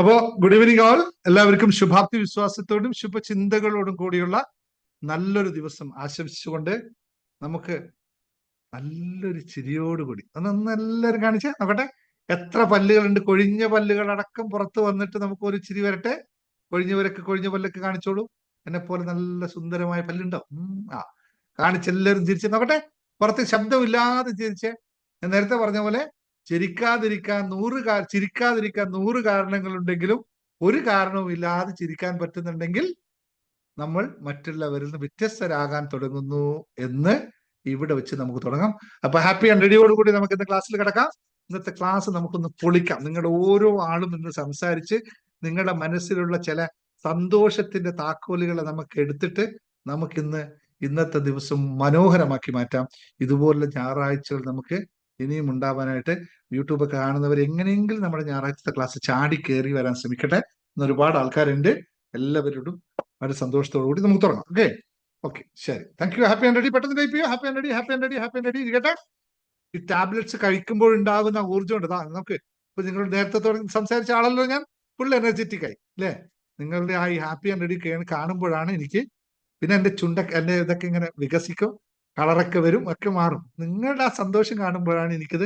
അപ്പോ good evening all. എല്ലാവർക്കും ശുഭാപ്തി വിശ്വാസത്തോടും ശുഭചിന്തകളോടും കൂടിയുള്ള നല്ലൊരു ദിവസം ആശംസിച്ചുകൊണ്ട് നമുക്ക് നല്ലൊരു ചിരിയോടുകൂടി ഒന്ന് എല്ലാവരും കാണിച്ചേ നോക്കട്ടെ. എത്ര പല്ലുകളുണ്ട്? കൊഴിഞ്ഞ പല്ലുകൾ അടക്കം പുറത്ത് വന്നിട്ട് നമുക്ക് ഒരു ചിരി വരട്ടെ. കൊഴിഞ്ഞ പല്ലൊക്കെ കാണിച്ചോളൂ. എന്നെ പോലെ നല്ല സുന്ദരമായ പല്ലുണ്ടോ? ആ കാണിച്ചെല്ലാവരും ചിരിച്ച് നോക്കട്ടെ. പുറത്ത് ശബ്ദമില്ലാതെ ചിരിച്ചേ. ഞാൻ നേരത്തെ പറഞ്ഞ പോലെ ചിരിക്കാതിരിക്കാൻ 100 കാരണങ്ങളുണ്ടെങ്കിലും ഒരു കാരണവും ഇല്ലാതെ ചിരിക്കാൻ പറ്റുന്നുണ്ടെങ്കിൽ നമ്മൾ മറ്റുള്ളവരിൽ നിന്ന് വ്യത്യസ്തരാകാൻ തുടങ്ങുന്നു എന്ന് ഇവിടെ വെച്ച് നമുക്ക് തുടങ്ങാം. അപ്പൊ ഹാപ്പി ആൻഡ് റെഡിയോടുകൂടി നമുക്ക് ഇന്ന് ക്ലാസ്സിൽ കിടക്കാം. ഇന്നത്തെ ക്ലാസ് നമുക്കൊന്ന് പൊളിക്കാം. നിങ്ങളുടെ ഓരോ ആളും ഇന്ന് സംസാരിച്ച് നിങ്ങളുടെ മനസ്സിലുള്ള ചില സന്തോഷത്തിന്റെ താക്കോലുകളെ നമുക്ക് എടുത്തിട്ട് നമുക്കിന്ന് ഇന്നത്തെ ദിവസം മനോഹരമാക്കി മാറ്റാം. ഇതുപോലുള്ള ഞായറാഴ്ചകൾ നമുക്ക് ഇനിയും ഉണ്ടാവാനായിട്ട് യൂട്യൂബൊക്കെ കാണുന്നവർ എങ്ങനെയെങ്കിലും നമ്മുടെ ഞായറാഴ്ചത്തെ ക്ലാസ് ചാടി കയറി വരാൻ ശ്രമിക്കട്ടെ. ഇന്ന് ഒരുപാട് ആൾക്കാരുണ്ട്. എല്ലാവരോടും വളരെ സന്തോഷത്തോടു കൂടി നമുക്ക് തുടങ്ങാം. ഓക്കെ ഓക്കെ ശരി, thank you. Happy and ready. പെട്ടെന്ന് ടൈപ്പ് ചെയ്യോ. ഹാപ്പി ആൻഡ് റെഡി ഇരിക്കട്ടെ. ഈ ടാബ്ലറ്റ്സ് കഴിക്കുമ്പോൾ ഉണ്ടാകുന്ന ഊർജ്ജം ഉണ്ട്. നമുക്ക് ഇപ്പൊ നിങ്ങൾ നേരത്തെ സംസാരിച്ച ആളല്ലോ ഞാൻ. ഫുൾ എനർജറ്റിക് ആയി അല്ലേ? നിങ്ങളുടെ ആ ഈ ഹാപ്പി ആൻഡ് റെഡി കാണുമ്പോഴാണ് എനിക്ക് പിന്നെ എന്റെ എന്റെ ഇതൊക്കെ ഇങ്ങനെ വികസിക്കും, കളറൊക്കെ വരും, ഒക്കെ മാറും. നിങ്ങളുടെ ആ സന്തോഷം കാണുമ്പോഴാണ് എനിക്കിത്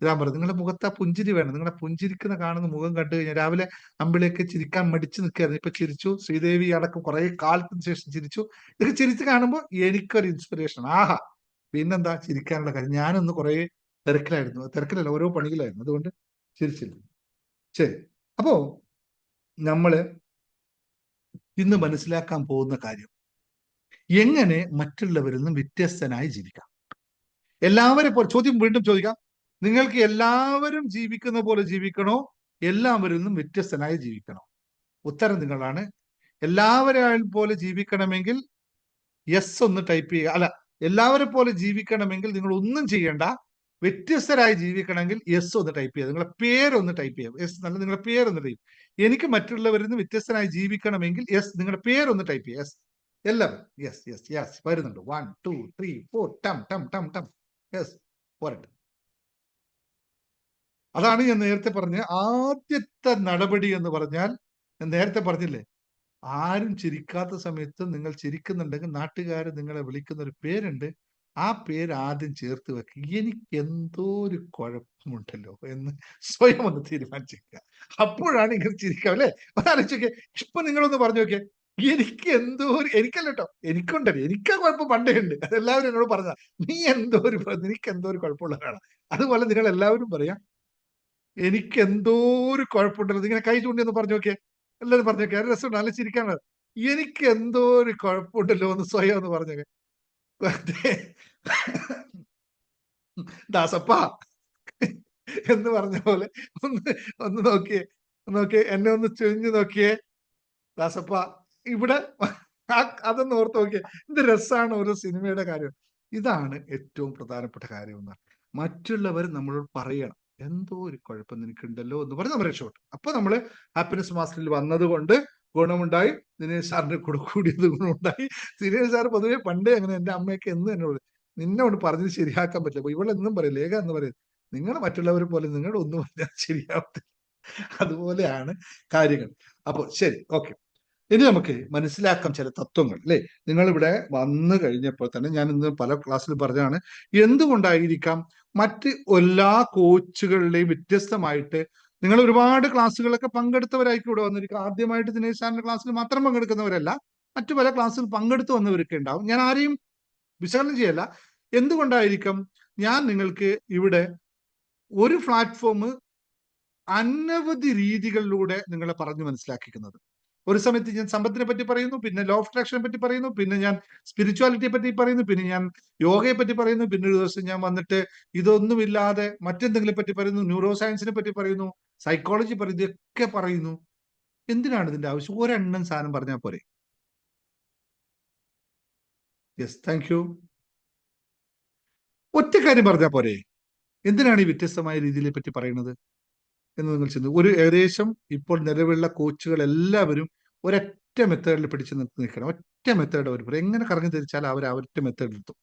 ഇതാൻ പറയുന്നത്. നിങ്ങളുടെ മുഖത്ത് ആ പുഞ്ചിരി വേണം. നിങ്ങളുടെ പുഞ്ചിരിക്കുന്ന കാണുന്ന മുഖം കണ്ടു കഴിഞ്ഞാൽ രാവിലെ അമ്പിളിയൊക്കെ ചിരിക്കാൻ മടിച്ചു നിൽക്കുകയായിരുന്നു, ഇപ്പൊ ചിരിച്ചു. ശ്രീദേവി അടക്കം കുറെ കാലത്തിന് ശേഷം ചിരിച്ചു. ഇതൊക്കെ ചിരിച്ച് കാണുമ്പോൾ എനിക്കൊരു ഇൻസ്പിറേഷൻ. ആഹാ, പിന്നെന്താ ചിരിക്കാനുള്ള കാര്യം. ഞാനൊന്ന് കുറെ തിരക്കിലല്ല, ഓരോ പണിയിലായിരുന്നു, അതുകൊണ്ട് ചിരിച്ചില്ല. ശരി, അപ്പോ നമ്മള് ഇന്ന് മനസ്സിലാക്കാൻ പോകുന്ന കാര്യം എങ്ങനെ മറ്റുള്ളവരിൽ നിന്നും വ്യത്യസ്തനായി ജീവിക്കാം. എല്ലാവരെ പോലെ ചോദ്യം വീണ്ടും ചോദിക്കാം. നിങ്ങൾക്ക് എല്ലാവരും ജീവിക്കുന്ന പോലെ ജീവിക്കണോ, എല്ലാവരിൽ നിന്നും വ്യത്യസ്തനായി ജീവിക്കണോ? ഉത്തരം നിങ്ങളാണ്. എല്ലാവരെ പോലെ ജീവിക്കണമെങ്കിൽ യെസ് ഒന്ന് ടൈപ്പ് ചെയ്യുക. അല്ല, എല്ലാവരെ പോലെ ജീവിക്കണമെങ്കിൽ നിങ്ങൾ ഒന്നും ചെയ്യേണ്ട. വ്യത്യസ്തരായി ജീവിക്കണമെങ്കിൽ യെസ് ഒന്ന് ടൈപ്പ് ചെയ്യുക. നിങ്ങളുടെ പേരൊന്ന് ടൈപ്പ് ചെയ്യുക. യെസ് നല്ല നിങ്ങളുടെ പേരൊന്ന് ടൈപ്പ്. എനിക്ക് മറ്റുള്ളവരിൽ നിന്ന് വ്യത്യസ്തനായി ജീവിക്കണമെങ്കിൽ യെസ് നിങ്ങളുടെ പേരൊന്ന് ടൈപ്പ് ചെയ്യുക. യെസ് എല്ലാവരും യെസ് യെസ് യെസ് വരുന്നുണ്ട്. 1 2 3 4 ടം ടം ടം ടം യെസ് പോരട്ടെ. അതാണ് ഞാൻ നേരത്തെ പറഞ്ഞ ആദ്യത്തെ നടപടി എന്ന് പറഞ്ഞാൽ. ഞാൻ നേരത്തെ പറഞ്ഞില്ലേ, ആരും ചിരിക്കാത്ത സമയത്ത് നിങ്ങൾ ചിരിക്കുന്നുണ്ടെങ്കിൽ നാട്ടുകാർ നിങ്ങളെ വിളിക്കുന്ന ഒരു പേരുണ്ട്. ആ പേര് ആദ്യം ചേർത്ത് വെക്കുക. എനിക്ക് എന്തോ ഒരു കുഴപ്പമുണ്ടല്ലോ എന്ന് സ്വയം ഒന്ന് തീരുമാനിച്ചിരിക്കുക. അപ്പോഴാണ് ഇങ്ങനെ ചിരിക്കാം അല്ലെ? ആലോചിച്ചോക്കെ. ഇപ്പൊ നിങ്ങളൊന്ന് പറഞ്ഞു നോക്കിയേ, എനിക്ക് എന്തോ എനിക്കല്ല കേട്ടോ, എനിക്കുണ്ടല്ലോ, എനിക്ക് ആ കുഴപ്പം പണ്ടേ ഉണ്ട്. അതെല്ലാവരും എന്നോട് പറഞ്ഞ നിനക്ക് എന്തോ ഒരു കുഴപ്പമുള്ളതാണ്. അതുപോലെ നിങ്ങൾ എല്ലാവരും പറയാം, എനിക്ക് എന്തോ ഒരു കുഴപ്പമുണ്ടല്ലോ. ഇങ്ങനെ കൈ ചൂണ്ടി ഒന്ന് പറഞ്ഞു നോക്കിയേ. എല്ലാവരും പറഞ്ഞു നോക്കിയാൽ രസമുണ്ട്, നല്ല ചിരിക്കാനുള്ളത്. എനിക്ക് എന്തോ ഒരു കുഴപ്പമുണ്ടല്ലോ എന്ന് സ്വയം ഒന്ന് പറഞ്ഞോക്കെ. ദാസപ്പ എന്ന് പറഞ്ഞ പോലെ ഒന്ന് ഒന്ന് നോക്കിയേ എന്നെ ഒന്ന് ചുഴിഞ്ഞു നോക്കിയേ ദാസപ്പ. ഇവിടെ അതൊന്ന് ഓർത്ത് നോക്കിയേ. ഇത് രസമാണ് ഒരു സിനിമയുടെ കാര്യം. ഇതാണ് ഏറ്റവും പ്രധാനപ്പെട്ട കാര്യം എന്ന്. മറ്റുള്ളവർ നമ്മളോട് പറയണം, എന്തോ ഒരു കുഴപ്പം നിനക്കുണ്ടല്ലോ എന്ന് പറഞ്ഞ് നമ്മൾ രക്ഷപ്പെട്ടു. അപ്പൊ നമ്മള് ഹാപ്പിനെസ് മാസ്റ്ററിൽ വന്നത് കൊണ്ട് ഗുണമുണ്ടായി. ദിനേശ് സാറിന്റെ കൂടെ കൂടിയത് ഗുണമുണ്ടായി. ദിനേശ് സാർ പൊതുവെ പണ്ടേ അങ്ങനെ, എന്റെ അമ്മയൊക്കെ എന്ന് എന്നോട് നിന്നോട് പറഞ്ഞത് ശരിയാക്കാൻ പറ്റില്ല. അപ്പൊ ഇവളെന്നും പറയും, ലേഖ എന്ന് പറയും, നിങ്ങൾ മറ്റുള്ളവരെ പോലെ നിങ്ങളുടെ ഒന്നും പറഞ്ഞാൽ ശരിയാവത്തില്ല. അതുപോലെയാണ് കാര്യങ്ങൾ. അപ്പൊ ശരി, ഓക്കെ. ഇനി നമുക്ക് മനസ്സിലാക്കാം ചില തത്വങ്ങൾ അല്ലെ. നിങ്ങൾ ഇവിടെ വന്നു കഴിഞ്ഞപ്പോൾ തന്നെ ഞാൻ ഇന്ന് പല ക്ലാസ്സിൽ പറഞ്ഞാണ്, എന്തുകൊണ്ടായിരിക്കാം മറ്റ് എല്ലാ കോച്ചുകളുടെയും വ്യത്യസ്തമായിട്ട് നിങ്ങൾ ഒരുപാട് ക്ലാസ്സുകളൊക്കെ പങ്കെടുത്തവരായിരിക്കും ഇവിടെ വന്നിരിക്കും. ആദ്യമായിട്ട് ദിനേശ് സാറിന്റെ ക്ലാസ്സിൽ മാത്രം പങ്കെടുക്കുന്നവരല്ല, മറ്റു പല ക്ലാസ്സിൽ പങ്കെടുത്തു വന്നവരൊക്കെ ഉണ്ടാവും. ഞാൻ ആരെയും വിശകലനം ചെയ്യല്ല. എന്തുകൊണ്ടായിരിക്കും ഞാൻ നിങ്ങൾക്ക് ഇവിടെ ഒരു പ്ലാറ്റ്ഫോം അനവധി രീതികളിലൂടെ നിങ്ങളെ പറഞ്ഞു മനസ്സിലാക്കിക്കുന്നത്. ഒരു സമയത്ത് ഞാൻ സമ്പത്തിനെ പറ്റി പറയുന്നു, പിന്നെ ലോ ഓഫ് അട്രാക്ഷനെ പറ്റി പറയുന്നു, പിന്നെ ഞാൻ സ്പിരിച്വാലിറ്റിയെ പറ്റി പറയുന്നു, പിന്നെ ഞാൻ യോഗയെ പറ്റി പറയുന്നു, പിന്നെ ഒരു ദിവസം ഞാൻ വന്നിട്ട് ഇതൊന്നുമില്ലാതെ മറ്റെന്തെങ്കിലും പറ്റി പറയുന്നു, ന്യൂറോ സയൻസിനെ പറ്റി പറയുന്നു, സൈക്കോളജി പറയുന്നു, ഇതൊക്കെ പറയുന്നു. എന്തിനാണ് ഇതിന്റെ ആവശ്യം? ഒരെണ്ണം സാധനം പറഞ്ഞാൽ പോരെ? Yes, thank you. ഒറ്റ കാര്യം പറഞ്ഞാൽ പോരെ? എന്തിനാണ് ഈ വ്യത്യസ്തമായ രീതിയെ പറ്റി പറയുന്നത് എന്ന് നിങ്ങൾ ചിന്തിക്കും. ഒരു ഏകദേശം ഇപ്പോൾ നിലവിലുള്ള കോച്ചുകൾ എല്ലാവരും ഒരൊറ്റ മെത്തേഡിൽ പിടിച്ചു നിൽക്കണം. ഒറ്റ മെത്തേഡ് അവർ പറയും. എങ്ങനെ കറങ്ങി തിരിച്ചാൽ അവർ ഒറ്റ മെത്തേഡിൽ എത്തും.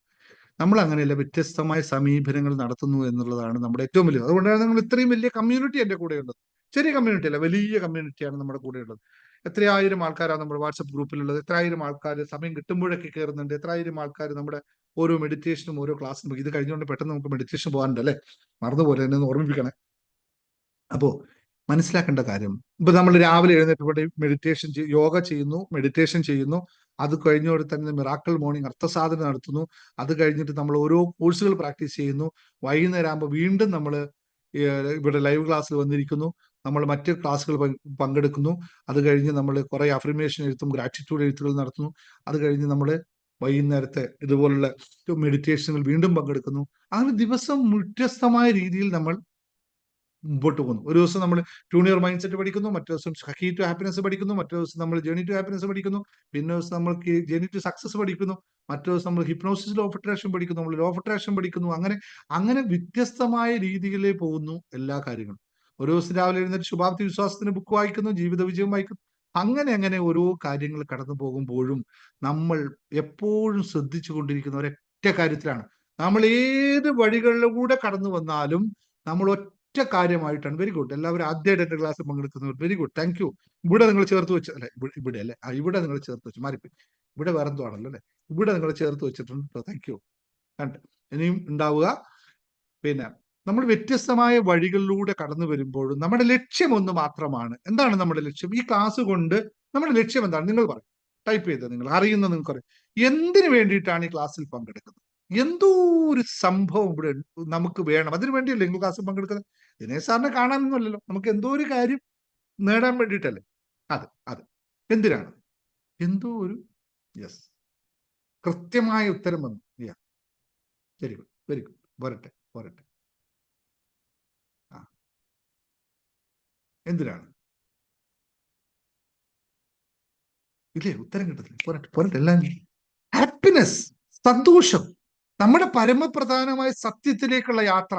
നമ്മൾ അങ്ങനെയല്ല, വ്യത്യസ്തമായ സമീപനങ്ങൾ നടത്തുന്നു എന്നുള്ളതാണ് നമ്മുടെ ഏറ്റവും വലിയ. അതുകൊണ്ടാണ് നിങ്ങൾ ഇത്രയും വലിയ കമ്മ്യൂണിറ്റി എൻ്റെ കൂടെ ഉള്ളത്. ചെറിയ കമ്മ്യൂണിറ്റി അല്ല, വലിയ കമ്മ്യൂണിറ്റിയാണ് നമ്മുടെ കൂടെ ഉള്ളത്. എത്രയായിരം ആൾക്കാരാണ് നമ്മുടെ വാട്സപ്പ് ഗ്രൂപ്പിലുള്ളത്, എത്രയായിരം ആൾക്കാർ സമയം കിട്ടുമ്പോഴൊക്കെ കയറുന്നുണ്ട്, എത്രയായിരം ആൾക്കാർ നമ്മുടെ ഓരോ മെഡിറ്റേഷനും ഓരോ ക്ലാസ്സും. ഇത് കഴിഞ്ഞുകൊണ്ട് പെട്ടെന്ന് നമുക്ക് മെഡിറ്റേഷൻ പോകാനുണ്ട് അല്ലേ, മറന്നുപോലെ എന്നെ ഒന്ന് ഓർമ്മിപ്പിക്കണേ. അപ്പോ മനസ്സിലാക്കേണ്ട കാര്യം, ഇപ്പൊ നമ്മൾ രാവിലെ എഴുന്നേറ്റ് മെഡിറ്റേഷൻ യോഗ ചെയ്യുന്നു, മെഡിറ്റേഷൻ ചെയ്യുന്നു, അത് കഴിഞ്ഞോടെ തന്നെ മിറാക്കിൾ മോർണിംഗ് അർത്ഥസാധന നടത്തുന്നു, അത് കഴിഞ്ഞിട്ട് നമ്മൾ ഓരോ കോഴ്സുകൾ പ്രാക്ടീസ് ചെയ്യുന്നു, വൈകുന്നേരം ആകുമ്പോൾ വീണ്ടും നമ്മൾ ഇവിടെ ലൈവ് ക്ലാസ്സിൽ വന്നിരിക്കുന്നു, നമ്മൾ മറ്റ് ക്ലാസ്സുകൾ പങ്കെടുക്കുന്നു, അത് കഴിഞ്ഞ് നമ്മൾ കുറെ അഫർമേഷൻ എഴുത്തും ഗ്രാറ്റിറ്റ്യൂഡ് എഴുത്തുകൾ നടത്തുന്നു, അത് കഴിഞ്ഞ് നമ്മൾ വൈകുന്നേരത്തെ ഇതുപോലുള്ള മെഡിറ്റേഷനുകൾ വീണ്ടും പങ്കെടുക്കുന്നു. അങ്ങനെ ദിവസം വ്യത്യസ്തമായ രീതിയിൽ നമ്മൾ മുമ്പോട്ട് പോകുന്നു. ഒരു ദിവസം നമ്മൾ ട്യൂണിയർ മൈൻഡ് സെറ്റ് പഠിക്കുന്നു, മറ്റു ദിവസം കീ ടു ഹാപ്പിനെസ് പഠിക്കുന്നു, മറ്റു ദിവസം നമ്മൾ ജേണി ടു ഹാപ്പിനെസ് പഠിക്കുന്നു, പിന്നെ ദിവസം നമ്മൾ ജേണി ടു സക്സസ് പഠിക്കുന്നു, മറ്റു ദിവസം നമ്മൾ ഹിപ്നോസിസ് ലോ ഓഫ് അട്രാക്ഷൻ പഠിക്കുന്നു, നമ്മൾ ലോ ഓഫ് അട്രാക്ഷൻ പഠിക്കുന്നു. അങ്ങനെ വ്യത്യസ്തമായ രീതിയിലേ പോകുന്നു എല്ലാ കാര്യങ്ങളും. ഒരു ദിവസം രാവിലെ എഴുന്നേറ്റ് ശുഭാപ്തി വിശ്വാസത്തിന് ബുക്ക് വായിക്കുന്നു, ജീവിത വിജയം വായിക്കുന്നു. അങ്ങനെ ഓരോ കാര്യങ്ങൾ കടന്നു പോകുമ്പോഴും നമ്മൾ എപ്പോഴും ശ്രദ്ധിച്ചു കൊണ്ടിരിക്കുന്ന ഒരൊറ്റ കാര്യത്തിലാണ്. നമ്മൾ ഏത് വഴികളിലൂടെ കടന്നു വന്നാലും നമ്മൾ ഒറ്റ കാര്യമായിട്ടാണ്. വെരി ഗുഡ്, എല്ലാവരും ആദ്യമായിട്ട് എന്റെ ക്ലാസ്സിൽ പങ്കെടുക്കുന്നവർ, വെരി ഗുഡ്, താങ്ക് യു. ഇവിടെ നിങ്ങൾ ചേർത്ത് വെച്ച് അല്ലെ, ഇവിടെ അല്ലെ, ഇവിടെ നിങ്ങൾ ചേർത്ത് വെച്ച് മാറിപ്പോയി, ഇവിടെ വേറെ എന്തോ ആണല്ലോ അല്ലെ, ഇവിടെ നിങ്ങൾ ചേർത്ത് വെച്ചിട്ടുണ്ട്, താങ്ക് യു. കണ്ട് ഇനിയും ഉണ്ടാവുക. പിന്നെ നമ്മൾ വ്യത്യസ്തമായ വഴികളിലൂടെ കടന്നു വരുമ്പോഴും നമ്മുടെ ലക്ഷ്യം ഒന്ന് മാത്രമാണ്. എന്താണ് നമ്മുടെ ലക്ഷ്യം? ഈ ക്ലാസ് കൊണ്ട് നമ്മുടെ ലക്ഷ്യം എന്താണ്? നിങ്ങൾ പറയും, ടൈപ്പ് ചെയ്ത് നിങ്ങൾ അറിയുന്ന നിങ്ങൾക്ക് പറയും, എന്തിനു വേണ്ടിയിട്ടാണ് ഈ ക്ലാസ്സിൽ പങ്കെടുക്കുന്നത്? എന്തോ ഒരു സംഭവം ഇവിടെ നമുക്ക് വേണം, അതിനു വേണ്ടിയല്ലേ നിങ്ങൾ ക്ലാസ്സിൽ പങ്കെടുക്കുന്നത്? ദിനേശ് സാറിനെ കാണാനൊന്നുമല്ലല്ലോ, നമുക്ക് എന്തോ ഒരു കാര്യം നേടാൻ വേണ്ടിയിട്ടല്ലേ. അത് എന്തിനാണ്? എന്തോ ഒരു യെസ്, കൃത്യമായ ഉത്തരം വന്നു. വെരി ഗുഡ്, വെരി ഗുഡ്, പോരട്ടെ. എന്തിനാണ്? ഇല്ലേ, ഉത്തരം കിട്ടത്തില്ല. പോരട്ടെ എല്ലാം. ഹാപ്പിനെസ്, സന്തോഷം, നമ്മുടെ പരമപ്രധാനമായ സത്യത്തിലേക്കുള്ള യാത്ര,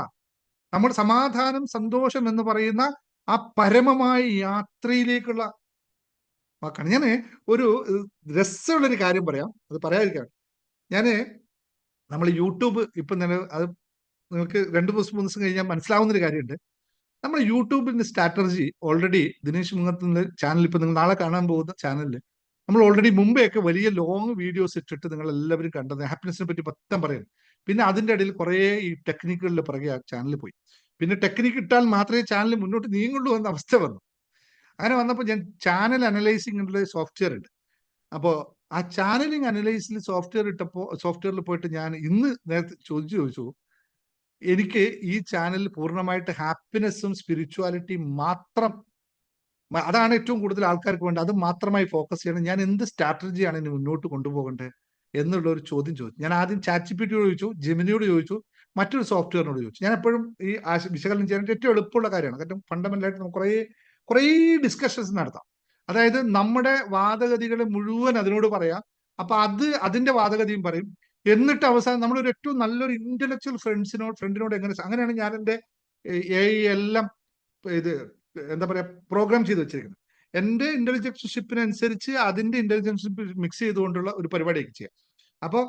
നമ്മുടെ സമാധാനം, സന്തോഷം എന്ന് പറയുന്ന ആ പരമമായ യാത്രയിലേക്കുള്ള വാക്കാണ്. ഞാൻ ഒരു രസമുള്ളൊരു കാര്യം പറയാം, അത് പറയാതിരിക്കാം. നമ്മൾ യൂട്യൂബ് ഇപ്പൊ അത് നിങ്ങൾക്ക് 2-3 ദിവസം കഴിഞ്ഞാൽ മനസ്സിലാവുന്നൊരു കാര്യമുണ്ട്. നമ്മുടെ യൂട്യൂബിന്റെ സ്ട്രാറ്റജി ഓൾറെഡി ദിനേശ് മുങ്ങത്തിന്റെ ചാനൽ, ഇപ്പൊ നിങ്ങൾ നാളെ കാണാൻ പോകുന്ന ചാനലിൽ നമ്മൾ ഓൾറെഡി മുമ്പെയൊക്കെ വലിയ ലോങ് വീഡിയോസ് ഇട്ടിട്ട് നിങ്ങൾ എല്ലാവരും കണ്ടത് ഹാപ്പിനെസിനെ പറ്റി മൊത്തം പറയുന്നു. പിന്നെ അതിന്റെ ഇടയിൽ കുറെ ഈ ടെക്നിക്കുകളുടെ പുറകെ ആ ചാനൽ പോയി. പിന്നെ ടെക്നിക്ക് ഇട്ടാൽ മാത്രമേ ചാനൽ മുന്നോട്ട് നീങ്ങുള്ളൂ എന്ന അവസ്ഥ വന്നു. അങ്ങനെ വന്നപ്പോൾ ഞാൻ ചാനൽ അനലൈസിംഗ് സോഫ്റ്റ്വെയർ ഉണ്ട്. അപ്പോൾ ആ ചാനലിംഗ് അനലൈസിൽ സോഫ്റ്റ്വെയറിൽ പോയിട്ട് ഞാൻ ഇന്ന് നേരത്തെ ചോദിച്ചു, എനിക്ക് ഈ ചാനലിൽ പൂർണ്ണമായിട്ട് ഹാപ്പിനെസ്സും സ്പിരിച്വാലിറ്റിയും മാത്രം, അതാണ് ഏറ്റവും കൂടുതൽ ആൾക്കാർക്ക് വേണ്ടത്, അത് മാത്രമായി ഫോക്കസ് ചെയ്യണം. ഞാൻ എന്ത് സ്ട്രാറ്റജിയാണ് ഇനി മുന്നോട്ട് കൊണ്ടുപോകേണ്ടത് എന്നുള്ള ഒരു ചോദ്യം ചോദിച്ചു. ഞാൻ ആദ്യം ചാറ്റ്ജിപിറ്റിയോട് ചോദിച്ചു, ജെമിനിയോട് ചോദിച്ചു, മറ്റൊരു സോഫ്റ്റ്വെയറിനോട് ചോദിച്ചു. ഞാൻ എപ്പോഴും ഈ വിശകലനം ചെയ്യാനായിട്ട് ഏറ്റവും എളുപ്പമുള്ള കാര്യമാണ്. കാരണം ഫണ്ടമെന്റലായിട്ട് നമുക്ക് കുറേ ഡിസ്കഷൻസ് നടത്താം. അതായത് നമ്മുടെ വാദഗതികൾ മുഴുവൻ അതിനോട് പറയാം, അപ്പൊ അതിന്റെ വാദഗതിയും പറയും. എന്നിട്ട് അവസാനം നമ്മളൊരു ഏറ്റവും നല്ലൊരു ഇന്റലക്ച്വൽ ഫ്രണ്ടിനോട് അങ്ങനെയാണ് ഞാൻ എൻ്റെ എല്ലാം ഇത് എന്താ പറയാ പ്രോഗ്രാം ചെയ്ത് വെച്ചിരിക്കുന്നത്. എൻ്റെ ഇന്റലിജൻഷിപ്പിനനുസരിച്ച് അതിന്റെ ഇന്റലിജൻഷിപ്പ് മിക്സ് ചെയ്തുകൊണ്ടുള്ള ഒരു പരിപാടിയൊക്കെ ചെയ്യാം. അപ്പോൾ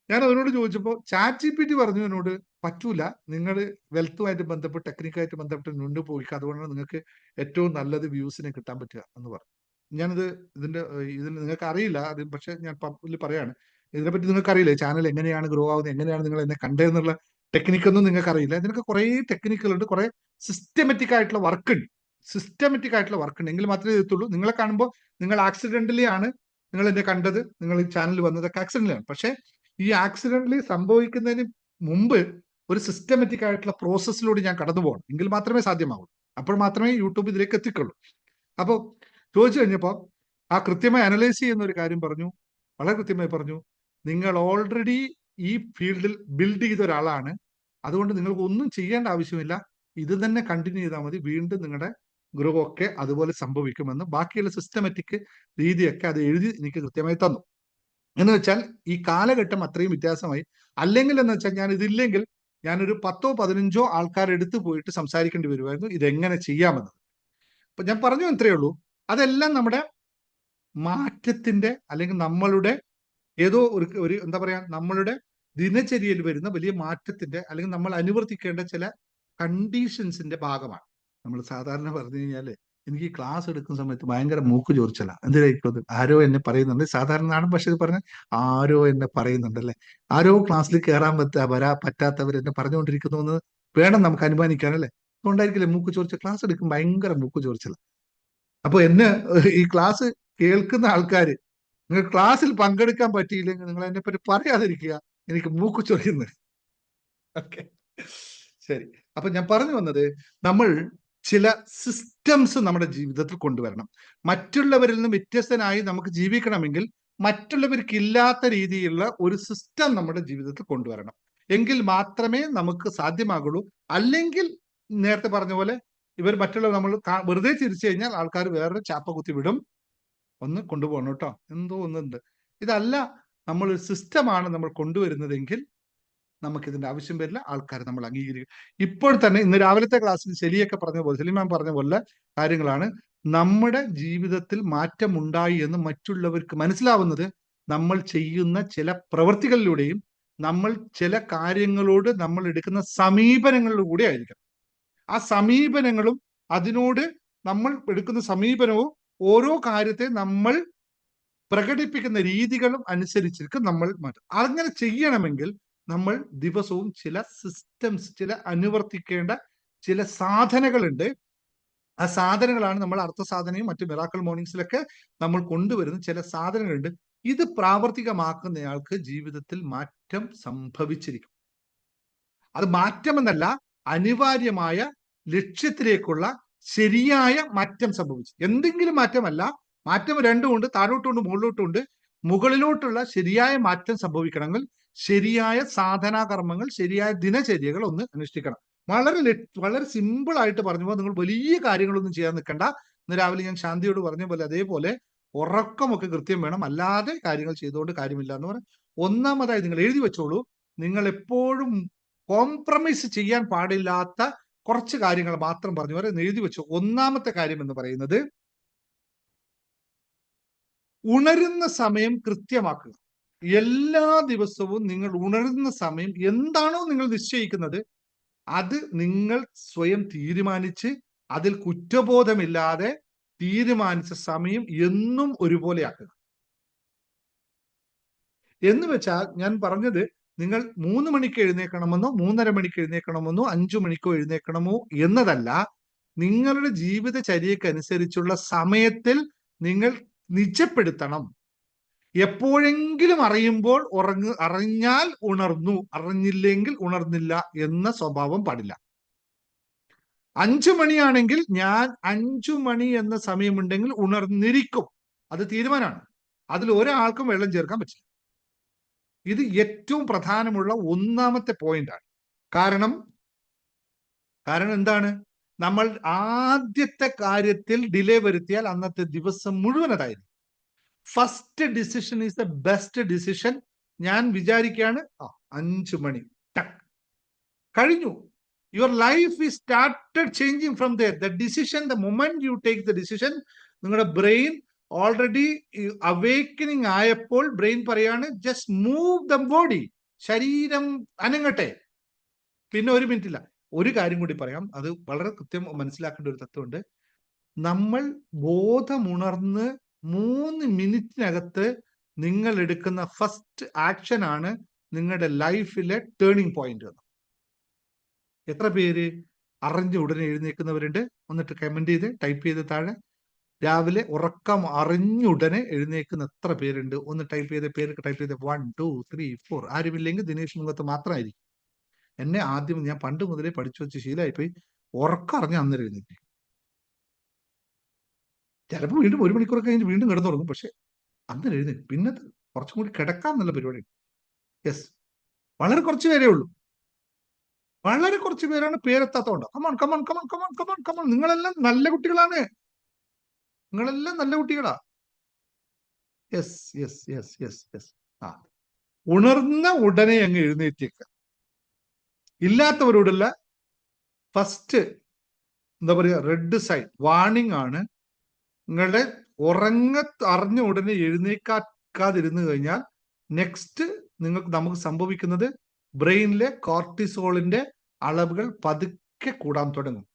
ഞാൻ അതിനോട് ചോദിച്ചപ്പോൾ ചാറ്റ്ജിപിറ്റി പറഞ്ഞു എന്നോട്, പറ്റൂല, നിങ്ങൾ വെൽത്തുമായിട്ട് ബന്ധപ്പെട്ട് ടെക്നിക്കായിട്ട് ബന്ധപ്പെട്ട് മുന്നോട്ട് പോയി, അതുകൊണ്ടാണ് നിങ്ങൾക്ക് ഏറ്റവും നല്ലത് വ്യൂസിനെ കിട്ടാൻ പറ്റുക എന്ന് പറഞ്ഞു. ഞാനിത് ഇതിൽ നിങ്ങൾക്ക് അറിയില്ല അത്, പക്ഷെ ഞാൻ പബ്ലിക് പറയാണ്, ഇതിനെപ്പറ്റി നിങ്ങൾക്ക് അറിയില്ലേ, ചാനൽ എങ്ങനെയാണ് ഗ്രോ ആവുന്നത്, എങ്ങനെയാണ് നിങ്ങൾ എന്നെ കണ്ടതെന്നുള്ള ടെക്നിക്കൊന്നും നിങ്ങൾക്ക് അറിയില്ല. ഇതിനൊക്കെ കുറെ ടെക്നിക്കുകളുണ്ട്, കുറെ സിസ്റ്റമാറ്റിക് ആയിട്ടുള്ള വർക്ക് ഉണ്ട്. എങ്കിൽ മാത്രമേ എത്തുള്ളൂ. നിങ്ങളെ കാണുമ്പോൾ നിങ്ങൾ ആക്സിഡന്റലി ആണ് നിങ്ങൾ എന്നെ കണ്ടത്, നിങ്ങൾ ഈ ചാനൽ വന്നതൊക്കെ ആക്സിഡന്റലാണ്. പക്ഷെ ഈ ആക്സിഡന്റലി സംഭവിക്കുന്നതിന് മുമ്പ് ഒരു സിസ്റ്റമാറ്റിക് ആയിട്ടുള്ള പ്രോസസ്സിലൂടെ ഞാൻ കടന്നു പോകണം, എങ്കിൽ മാത്രമേ സാധ്യമാവുള്ളൂ. അപ്പോൾ മാത്രമേ യൂട്യൂബ് ഇതിലേക്ക് എത്തിക്കുള്ളൂ. അപ്പോൾ ചോദിച്ചു കഴിഞ്ഞപ്പോൾ ആ കൃത്യമായി അനലൈസ് ചെയ്യുന്ന ഒരു കാര്യം പറഞ്ഞു, വളരെ കൃത്യമായി പറഞ്ഞു, നിങ്ങൾ ഓൾറെഡി ഈ ഫീൽഡിൽ ബിൽഡ് ചെയ്ത ഒരാളാണ്, അതുകൊണ്ട് നിങ്ങൾക്ക് ഒന്നും ചെയ്യേണ്ട ആവശ്യമില്ല, ഇത് തന്നെ കണ്ടിന്യൂ ചെയ്താൽ മതി, വീണ്ടും നിങ്ങളുടെ ഗ്രോ ഒക്കെ അതുപോലെ സംഭവിക്കുമെന്ന് ബാക്കിയുള്ള സിസ്റ്റമാറ്റിക് രീതിയൊക്കെ അത് എഴുതി എനിക്ക് കൃത്യമായി തന്നു. എന്ന് വെച്ചാൽ ഈ കാലഘട്ടം അത്രയും വ്യത്യാസമായി. അല്ലെങ്കിൽ എന്ന് വെച്ചാൽ ഞാൻ ഇതില്ലെങ്കിൽ ഞാനൊരു 10-15 ആൾക്കാരെടുത്ത് പോയിട്ട് സംസാരിക്കേണ്ടി വരുമായിരുന്നു ഇതെങ്ങനെ ചെയ്യാമെന്ന്. അപ്പൊ ഞാൻ പറഞ്ഞു അത്രയേ ഉള്ളൂ. അതെല്ലാം നമ്മുടെ മാറ്റത്തിന്റെ അല്ലെങ്കിൽ നമ്മളുടെ ഏതോ ഒരു എന്താ പറയാ നമ്മളുടെ ദിനചര്യയിൽ വരുന്ന വലിയ മാറ്റത്തിന്റെ അല്ലെങ്കിൽ നമ്മൾ അനുവർത്തിക്കേണ്ട ചില കണ്ടീഷൻസിന്റെ ഭാഗമാണ്. നമ്മൾ സാധാരണ പറഞ്ഞു കഴിഞ്ഞാല് എനിക്ക് ക്ലാസ് എടുക്കുന്ന സമയത്ത് ഭയങ്കര മൂക്ക് ചോർച്ചല. എന്തിനായിരിക്കും അത്? ആരോ എന്നെ പറയുന്നുണ്ട്. സാധാരണ നാടൻ ഭാഷയിൽ പറഞ്ഞ ആരോ എന്നെ പറയുന്നുണ്ടല്ലേ, ആരോ ക്ലാസ്സിൽ കയറാൻ പറ്റാത്തവർ എന്നെ പറഞ്ഞുകൊണ്ടിരിക്കുന്നു എന്ന് വേണം നമുക്ക് അനുമാനിക്കാനല്ലേ. അതുകൊണ്ടായിരിക്കില്ലേ മൂക്ക് ചോർച്ച? ക്ലാസ് എടുക്കും ഭയങ്കര മൂക്ക് ചോർച്ചല. അപ്പൊ എന്നെ ഈ ക്ലാസ് കേൾക്കുന്ന ആൾക്കാര്, നിങ്ങൾ ക്ലാസ്സിൽ പങ്കെടുക്കാൻ പറ്റിയില്ലെങ്കിൽ നിങ്ങൾ എന്നെ പറ്റി പറയാതിരിക്കുക, എനിക്ക് മൂക്ക് ചൊറിയുന്നു. ഓക്കെ, ശരി. അപ്പൊ ഞാൻ പറഞ്ഞു വന്നത്, നമ്മൾ ചില സിസ്റ്റംസ് നമ്മുടെ ജീവിതത്തിൽ കൊണ്ടുവരണം. മറ്റുള്ളവരിൽ നിന്ന് വ്യത്യസ്തനായി നമുക്ക് ജീവിക്കണമെങ്കിൽ മറ്റുള്ളവർക്കില്ലാത്ത രീതിയിലുള്ള ഒരു സിസ്റ്റം നമ്മുടെ ജീവിതത്തിൽ കൊണ്ടുവരണം. എങ്കിൽ മാത്രമേ നമുക്ക് സാധ്യമാകുള്ളൂ. അല്ലെങ്കിൽ നേരത്തെ പറഞ്ഞ പോലെ ഇവർ മറ്റുള്ളവർ നമ്മൾ വെറുതെ ചിരിച്ചു കഴിഞ്ഞാൽ ആൾക്കാർ വേറൊരു ചാപ്പ കുത്തി വിടും. ഒന്ന് കൊണ്ടുപോകണം കേട്ടോ, എന്തോ ഒന്നുണ്ട്. ഇതല്ല നമ്മൾ ഒരു സിസ്റ്റമാണ് നമ്മൾ കൊണ്ടുവരുന്നതെങ്കിൽ നമുക്കിതിന്റെ ആവശ്യം വരില്ല. ആൾക്കാർ നമ്മൾ അംഗീകരിക്കും. ഇപ്പോൾ തന്നെ ഇന്ന് രാവിലത്തെ ക്ലാസ്സിൽ ശരിയൊക്കെ പറഞ്ഞ പോലെ, സലീമാൻ പറഞ്ഞ പോലെ കാര്യങ്ങളാണ്. നമ്മുടെ ജീവിതത്തിൽ മാറ്റമുണ്ടായി എന്ന് മറ്റുള്ളവർക്ക് മനസ്സിലാവുന്നത് നമ്മൾ ചെയ്യുന്ന ചില പ്രവൃത്തികളിലൂടെയും നമ്മൾ ചില കാര്യങ്ങളോട് നമ്മൾ എടുക്കുന്ന സമീപനങ്ങളിലൂടെ ആയിരിക്കണം. ആ സമീപനങ്ങളും അതിനോട് നമ്മൾ എടുക്കുന്ന സമീപനവും ഓരോ കാര്യത്തെ നമ്മൾ പ്രകടിപ്പിക്കുന്ന രീതികളും അനുസരിച്ചിരിക്കും നമ്മൾ മാറ്റും. അങ്ങനെ ചെയ്യണമെങ്കിൽ നമ്മൾ ദിവസവും ചില സിസ്റ്റംസ്, ചില അനുവർത്തിക്കേണ്ട ചില സാധനങ്ങളുണ്ട്. ആ സാധനങ്ങളാണ് നമ്മൾ അർത്ഥ സാധനയും മറ്റു മിറാക്കിൾ മോർണിംഗ്സിലൊക്കെ നമ്മൾ കൊണ്ടുവരുന്ന ചില സാധനങ്ങളുണ്ട്. ഇത് പ്രാവർത്തികമാക്കുന്നയാൾക്ക് ജീവിതത്തിൽ മാറ്റം സംഭവിച്ചിരിക്കും. അത് മാറ്റമെന്നല്ല, അനിവാര്യമായ ലക്ഷ്യത്തിലേക്കുള്ള ശരിയായ മാറ്റം സംഭവിച്ചു. എന്തെങ്കിലും മാറ്റമല്ല, മാറ്റം രണ്ടുമുണ്ട്, താഴോട്ടുണ്ട് മുകളിലോട്ടുണ്ട്. മുകളിലോട്ടുള്ള ശരിയായ മാറ്റം സംഭവിക്കണമെങ്കിൽ ശരിയായ സാധനാകർമ്മങ്ങൾ, ശരിയായ ദിനചര്യകൾ ഒന്ന് അനുഷ്ഠിക്കണം. വളരെ സിമ്പിൾ ആയിട്ട് പറഞ്ഞു. നിങ്ങൾ വലിയ കാര്യങ്ങളൊന്നും ചെയ്യാൻ നിൽക്കണ്ട. ഇന്ന് രാവിലെ ഞാൻ ശാന്തിയോട് പറഞ്ഞ പോലെ അതേപോലെ ഉറക്കമൊക്കെ കൃത്യം വേണം, അല്ലാതെ കാര്യങ്ങൾ ചെയ്തുകൊണ്ട് കാര്യമില്ല എന്ന് പറയാം. ഒന്നാമതായി നിങ്ങൾ എഴുതി വെച്ചോളൂ, നിങ്ങൾ എപ്പോഴും കോംപ്രമൈസ് ചെയ്യാൻ പാടില്ലാത്ത കുറച്ച് കാര്യങ്ങൾ മാത്രം പറഞ്ഞു വരെ എഴുതി വെച്ചു. ഒന്നാമത്തെ കാര്യം എന്ന് പറയുന്നത്, ഉണരുന്ന സമയം കൃത്യമാക്കുക. എല്ലാ ദിവസവും നിങ്ങൾ ഉണരുന്ന സമയം എന്താണോ നിങ്ങൾ നിശ്ചയിക്കുന്നത് അത് നിങ്ങൾ സ്വയം തീരുമാനിച്ച് അതിൽ കുറ്റബോധമില്ലാതെ തീരുമാനിച്ച സമയം എന്നും ഒരുപോലെയാക്കുക. എന്ന് വെച്ചാൽ ഞാൻ പറഞ്ഞത്, നിങ്ങൾ 3 മണിക്ക് എഴുന്നേക്കണമെന്നോ 3:30 മണിക്ക് എഴുന്നേക്കണമെന്നോ 5 മണിക്കോ എഴുന്നേക്കണമോ എന്നതല്ല. നിങ്ങളുടെ ജീവിതചര്യക്കനുസരിച്ചുള്ള സമയത്തിൽ നിങ്ങൾ നിജപ്പെടുത്തണം. എപ്പോഴെങ്കിലും അറിയുമ്പോൾ അറിഞ്ഞാൽ ഉണർന്നു, അറിഞ്ഞില്ലെങ്കിൽ ഉണർന്നില്ല എന്ന സ്വഭാവം പാടില്ല. 5 മണിയാണെങ്കിൽ ഞാൻ 5 മണി എന്ന സമയമുണ്ടെങ്കിൽ ഉണർന്നിരിക്കും. അത് തീരുമാനമാണ്. അതിൽ ഒരാൾക്കും വെള്ളം ചേർക്കാൻ പറ്റില്ല. ഇത് ഏറ്റവും പ്രധാനമുള്ള ഒന്നാമത്തെ പോയിന്റാണ്. കാരണം എന്താണ്? നമ്മൾ ആദ്യത്തെ കാര്യത്തിൽ ഡിലേ വരുത്തിയാൽ അന്നത്തെ ദിവസം മുഴുവൻ അതായിരിക്കും. First decision is the best decision. ഞാൻ വിചാരിക്കുകയാണ് 5 മണി, കഴിഞ്ഞു. Your life is started changing from there. The decision, the moment you take the decision, നിങ്ങളുടെ ബ്രെയിൻ ഓൾറെഡി അവേക്കനിങ് ആയപ്പോൾ ബ്രെയിൻ പറയാണ് ജസ്റ്റ് മൂവ് ദ ബോഡി, ശരീരം അനങ്ങട്ടെ. പിന്നെ 1 മിനിറ്റ് ഇല്ല. ഒരു കാര്യം കൂടി പറയാം, അത് വളരെ കൃത്യം മനസ്സിലാക്കേണ്ട ഒരു തത്വമുണ്ട്. നമ്മൾ ബോധമുണർന്ന് 3 മിനിറ്റിനകത്ത് നിങ്ങൾ എടുക്കുന്ന ഫസ്റ്റ് ആക്ഷൻ ആണ് നിങ്ങളുടെ ലൈഫിലെ ടേണിംഗ് പോയിന്റ്. എത്ര പേര് അറിഞ്ഞ ഉടനെ എഴുന്നേൽക്കുന്നവരുണ്ട്? എന്നിട്ട് കമന്റ് ചെയ്ത് ടൈപ്പ് ചെയ്ത് താഴെ. രാവിലെ ഉറക്കം അറിഞ്ഞുടനെ എഴുന്നേൽക്കുന്ന എത്ര പേരുണ്ട്? ഒന്ന് ടൈപ്പ് ചെയ്ത പേര് ടൈപ്പ് ചെയ്ത് 1 2 3 4. ആരുമില്ലെങ്കിൽ ദിനേശ് മുഖത്ത് മാത്രമായിരിക്കും. എന്നെ ആദ്യം ഞാൻ പണ്ട് മുതലേ പഠിച്ചു വെച്ച് ശീലമായിപ്പോയി, ഉറക്കം അറിഞ്ഞ അന്നേരം എഴുന്നേൽക്കും. ചിലപ്പോൾ വീണ്ടും 1 മണിക്കൂർ കഴിഞ്ഞ് വീണ്ടും കിടന്നുറങ്ങും, പക്ഷെ അന്നേരം എഴുന്നേൽക്കും. പിന്നെ കുറച്ചും കൂടി കിടക്കാൻ നല്ല പരിപാടി. യെസ്, വളരെ കുറച്ച് പേരേ ഉള്ളൂ. വളരെ കുറച്ച് പേരാണ് പേരെത്താത്തതുകൊണ്ട്. Come on come on come on come on come on come on. നിങ്ങളെല്ലാം നല്ല കുട്ടികളാണ്, നിങ്ങളെല്ലാം നല്ല കുട്ടികളാ. Yes yes yes yes yes. ഉണർന്ന ഉടനെ അങ്ങ് എഴുന്നേറ്റേക്കുക. ഇല്ലാത്തവരോടുള്ള ഫസ്റ്റ് എന്താ പറയുക, റെഡ് സൈൻ വാർണിംഗ് ആണ്. നിങ്ങളുടെ അറിഞ്ഞ ഉടനെ എഴുന്നേക്കാതിരുന്നു കഴിഞ്ഞാൽ നെക്സ്റ്റ് നമുക്ക് സംഭവിക്കുന്നത് ബ്രെയിനിലെ കോർട്ടിസോളിന്റെ അളവുകൾ പതുക്കെ കൂടാൻ തുടങ്ങും.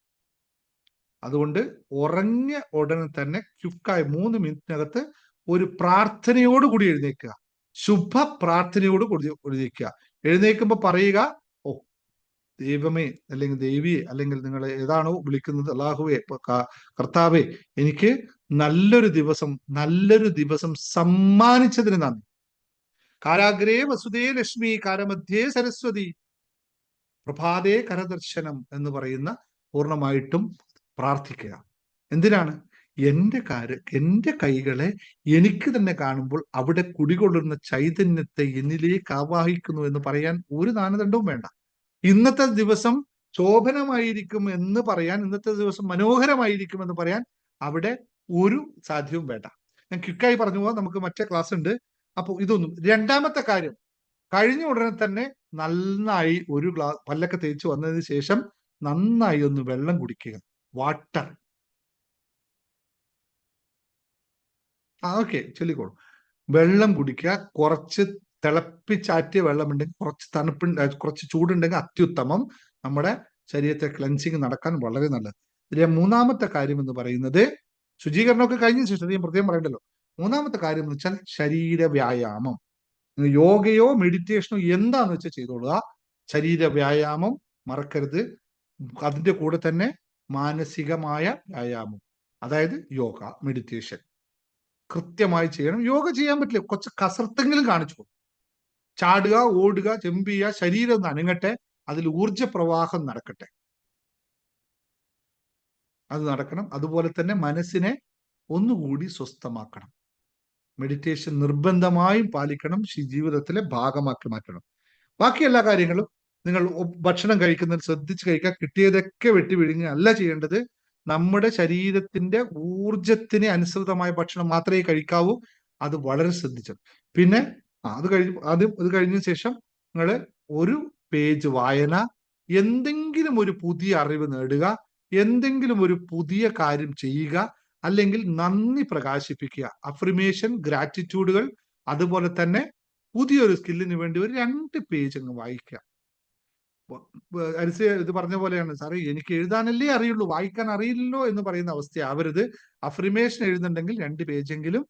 അതുകൊണ്ട് ഉറങ്ങിയ ഉടനെ തന്നെ ക്യുക്കായി 3 മിനിറ്റിനകത്ത് ഒരു പ്രാർത്ഥനയോടുകൂടി എഴുന്നേൽക്കുക. ശുഭ പ്രാർത്ഥനയോട് കൂടി എഴുന്നേൽക്കുക. എഴുന്നേൽക്കുമ്പോൾ പറയുക, ഓ ദൈവമേ, അല്ലെങ്കിൽ ദേവിയെ, അല്ലെങ്കിൽ നിങ്ങൾ ഏതാണോ വിളിക്കുന്നത്, അല്ലാഹുവേ, കർത്താവേ, എനിക്ക് നല്ലൊരു ദിവസം സമ്മാനിച്ചതിന് നന്ദി. കാരാഗ്രേ വസുദേ ലക്ഷ്മി കാരമധ്യേ സരസ്വതി പ്രഭാതേ കരദർശനം എന്ന് പറയുന്ന പൂർണ്ണമായിട്ടും പ്രാർത്ഥിക്കുക. എന്തിനാണ്? എന്റെ കൈകളെ എനിക്ക് തന്നെ കാണുമ്പോൾ അവിടെ കുടികൊള്ളുന്ന ചൈതന്യത്തെ എന്നിലേക്ക് ആവാഹിക്കുന്നു എന്ന് പറയാൻ ഒരു മാനദണ്ഡവും വേണ്ട. ഇന്നത്തെ ദിവസം ശോഭനമായിരിക്കും എന്ന് പറയാൻ, ഇന്നത്തെ ദിവസം മനോഹരമായിരിക്കും എന്ന് പറയാൻ അവിടെ ഒരു സാധ്യവും വേണ്ട. ഞാൻ ക്വിക്കായി പറഞ്ഞു പോകാം, നമുക്ക് മറ്റേ ക്ലാസ് ഉണ്ട്. അപ്പോൾ ഇതൊന്നും. രണ്ടാമത്തെ കാര്യം, കഴിഞ്ഞ ഉടനെ തന്നെ നന്നായി ഒരു ഗ്ലാസ് പല്ലൊക്കെ തേച്ച് വന്നതിന് ശേഷം നന്നായി ഒന്ന് വെള്ളം കുടിക്കുക. വാട്ടർ. ഓക്കെ, ചൊല്ലിക്കോളൂ. വെള്ളം കുടിക്കുക. കുറച്ച് തിളപ്പിച്ചാറ്റിയ വെള്ളമുണ്ടെങ്കിൽ, കുറച്ച് ചൂടുണ്ടെങ്കിൽ അത്യുത്തമം. നമ്മുടെ ശരീരത്തെ ക്ലൻസിങ് നടക്കാൻ വളരെ നല്ലത്. മൂന്നാമത്തെ കാര്യം എന്ന് പറയുന്നത്, ശുചീകരണമൊക്കെ കഴിഞ്ഞ ശേഷം ഞാൻ പ്രത്യേകം പറയണ്ടല്ലോ. മൂന്നാമത്തെ കാര്യം എന്ന് വെച്ചാൽ ശരീര വ്യായാമം. യോഗയോ മെഡിറ്റേഷനോ എന്താന്ന് വെച്ചാൽ ചെയ്തോളുക. ശരീര വ്യായാമം മറക്കരുത്. അതിന്റെ കൂടെ തന്നെ മാനസികമായ വ്യായാമം, അതായത് യോഗ, മെഡിറ്റേഷൻ കൃത്യമായി ചെയ്യണം. യോഗ ചെയ്യാൻ പറ്റില്ല, കുറച്ച് കസർത്തെങ്കിലും കാണിച്ചു. ചാടുക, ഓടുക, ജമ്പ് ചെയ്യുക, ശരീരം ഒന്ന് അനങ്ങട്ടെ, അതിൽ ഊർജ പ്രവാഹം നടക്കട്ടെ, അത് നടക്കണം. അതുപോലെ തന്നെ മനസ്സിനെ ഒന്നുകൂടി സ്വസ്ഥമാക്കണം. മെഡിറ്റേഷൻ നിർബന്ധമായും പാലിക്കണം, ജീവിതത്തിലെ ഭാഗമാക്കി മാറ്റണം. ബാക്കി എല്ലാ കാര്യങ്ങളും നിങ്ങൾ ഭക്ഷണം കഴിക്കുന്നതിൽ ശ്രദ്ധിച്ച് കഴിക്കുക. കിട്ടിയതൊക്കെ വെട്ടി വിഴുങ്ങി അല്ല ചെയ്യേണ്ടത്. നമ്മുടെ ശരീരത്തിന്റെ ഊർജത്തിന് അനുസൃതമായ ഭക്ഷണം മാത്രമേ കഴിക്കാവൂ. അത് വളരെ ശ്രദ്ധിച്ചു. പിന്നെ ഇത് കഴിഞ്ഞ ശേഷം നിങ്ങൾ ഒരു പേജ് വായന, എന്തെങ്കിലും ഒരു പുതിയ അറിവ് നേടുക, എന്തെങ്കിലും ഒരു പുതിയ കാര്യം ചെയ്യുക, അല്ലെങ്കിൽ നന്ദി പ്രകാശിപ്പിക്കുക. അഫർമേഷൻ, ഗ്രാറ്റിറ്റ്യൂഡുകൾ, അതുപോലെ തന്നെ പുതിയൊരു സ്കില്ലിന് വേണ്ടി ഒരു 2 പേജ് അങ്ങ് വായിക്കുക. ഇത് പറഞ്ഞ പോലെയാണ്, സാറേ എനിക്ക് എഴുതാനല്ലേ അറിയുള്ളൂ, വായിക്കാൻ അറിയില്ലല്ലോ എന്ന് പറയുന്ന അവസ്ഥയാവരുത്. അഫർമേഷൻ എഴുതുന്നുണ്ടെങ്കിൽ 2 പേജെങ്കിലും.